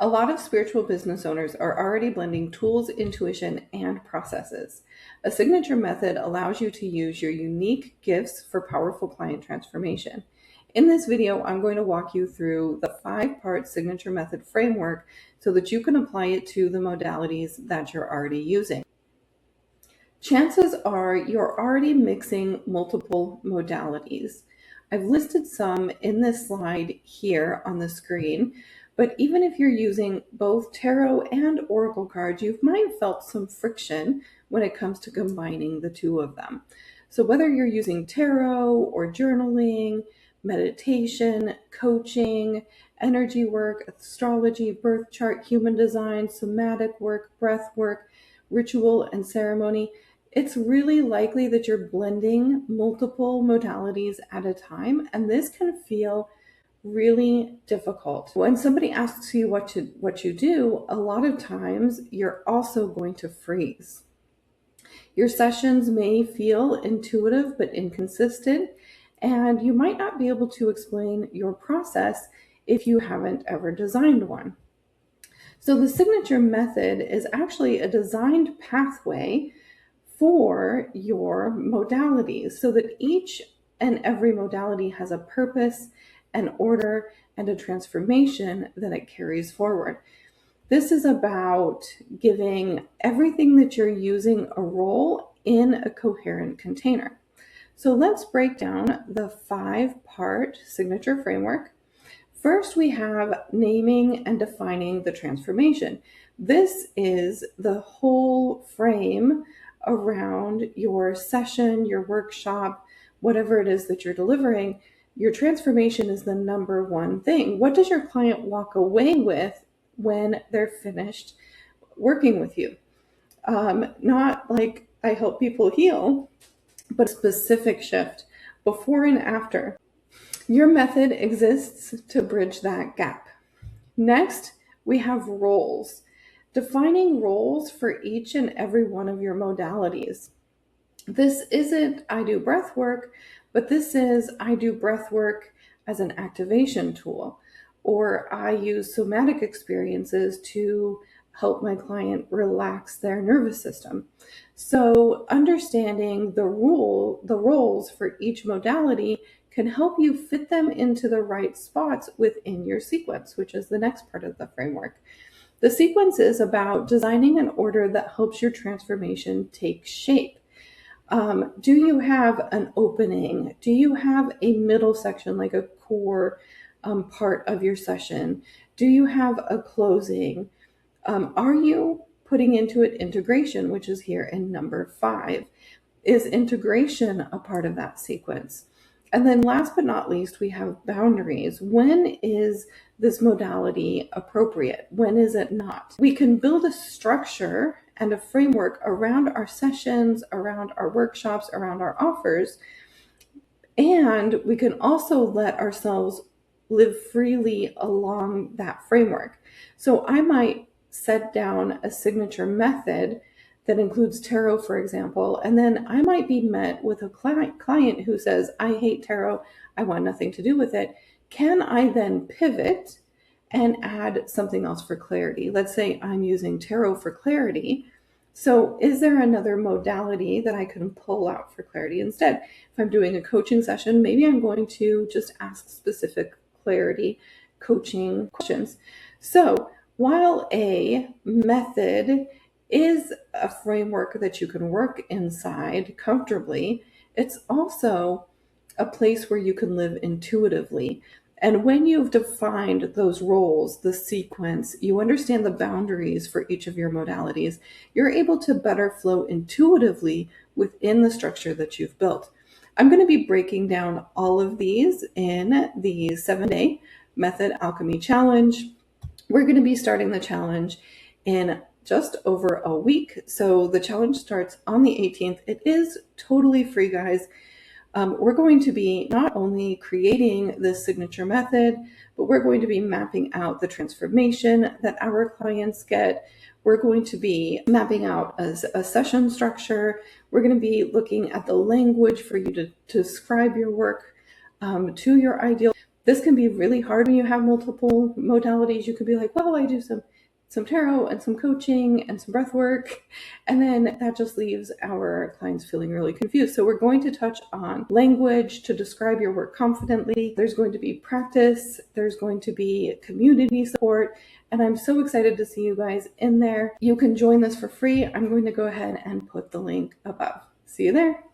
A lot of spiritual business owners are already blending tools, intuition, and processes. A signature method allows you to use your unique gifts for powerful client transformation. In this video, I'm going to walk you through the 5-part signature method framework so that you can apply it to the modalities that you're already using. Chances are you're already mixing multiple modalities. I've listed some in this slide here on the screen, but even if you're using both tarot and oracle cards, you might have felt some friction when it comes to combining the two of them. So whether you're using tarot or journaling, meditation, coaching, energy work, astrology, birth chart, human design, somatic work, breath work, ritual, and ceremony, it's really likely that you're blending multiple modalities at a time, and this can feel really difficult. When somebody asks you what you do, a lot of times you're also going to freeze. Your sessions may feel intuitive but inconsistent, and you might not be able to explain your process if you haven't ever designed one. So the signature method is actually a designed pathway for your modalities so that each and every modality has a purpose, an order, and a transformation that it carries forward. This is about giving everything that you're using a role in a coherent container. So let's break down the 5-part signature framework. First, we have naming and defining the transformation. This is the whole frame around your session, your workshop, whatever it is that you're delivering. Your transformation is the number one thing. What does your client walk away with when they're finished working with you? Not like I help people heal, but a specific shift before and after. Your method exists to bridge that gap. Next, we have roles. Defining roles for each and every one of your modalities. This isn't I do breath work, but this is I do breath work as an activation tool, or I use somatic experiences to help my client relax their nervous system. So understanding the roles for each modality can help you fit them into the right spots within your sequence, which is the next part of the framework. The sequence is about designing an order that helps your transformation take shape. Do you have an opening? Do you have a middle section, like a core part of your session? Do you have a closing? Are you putting into it integration, which is here in number 5? Is integration a part of that sequence? And then last but not least, we have boundaries. When is this modality appropriate? When is it not? We can build a structure and a framework around our sessions, around our workshops, around our offers, and we can also let ourselves live freely along that framework. So I might set down a signature method that includes tarot, for example, and then I might be met with a client who says, I hate tarot, I want nothing to do with it. Can I then pivot and add something else for clarity? Let's say I'm using tarot for clarity. So is there another modality that I can pull out for clarity instead? If I'm doing a coaching session, maybe I'm going to just ask specific clarity coaching questions. So while a method is a framework that you can work inside comfortably, it's also a place where you can live intuitively. And when you've defined those roles, the sequence, you understand the boundaries for each of your modalities, you're able to better flow intuitively within the structure that you've built. I'm going to be breaking down all of these in the 7-day Method Alchemy Challenge. We're going to be starting the challenge in just over a week. So the challenge starts on the 18th. It is totally free, guys. We're going to be not only creating this signature method, but we're going to be mapping out the transformation that our clients get. We're going to be mapping out a session structure. We're going to be looking at the language for you to describe your work to your ideal. This can be really hard when you have multiple modalities. You could be like, well, I do some tarot and some coaching and some breath work, and then that just leaves our clients feeling really confused. So we're going to touch on language to describe your work confidently. There's going to be practice, there's going to be community support, and I'm so excited to see you guys in there. You can join this for free. I'm going to go ahead and put the link above. See you there.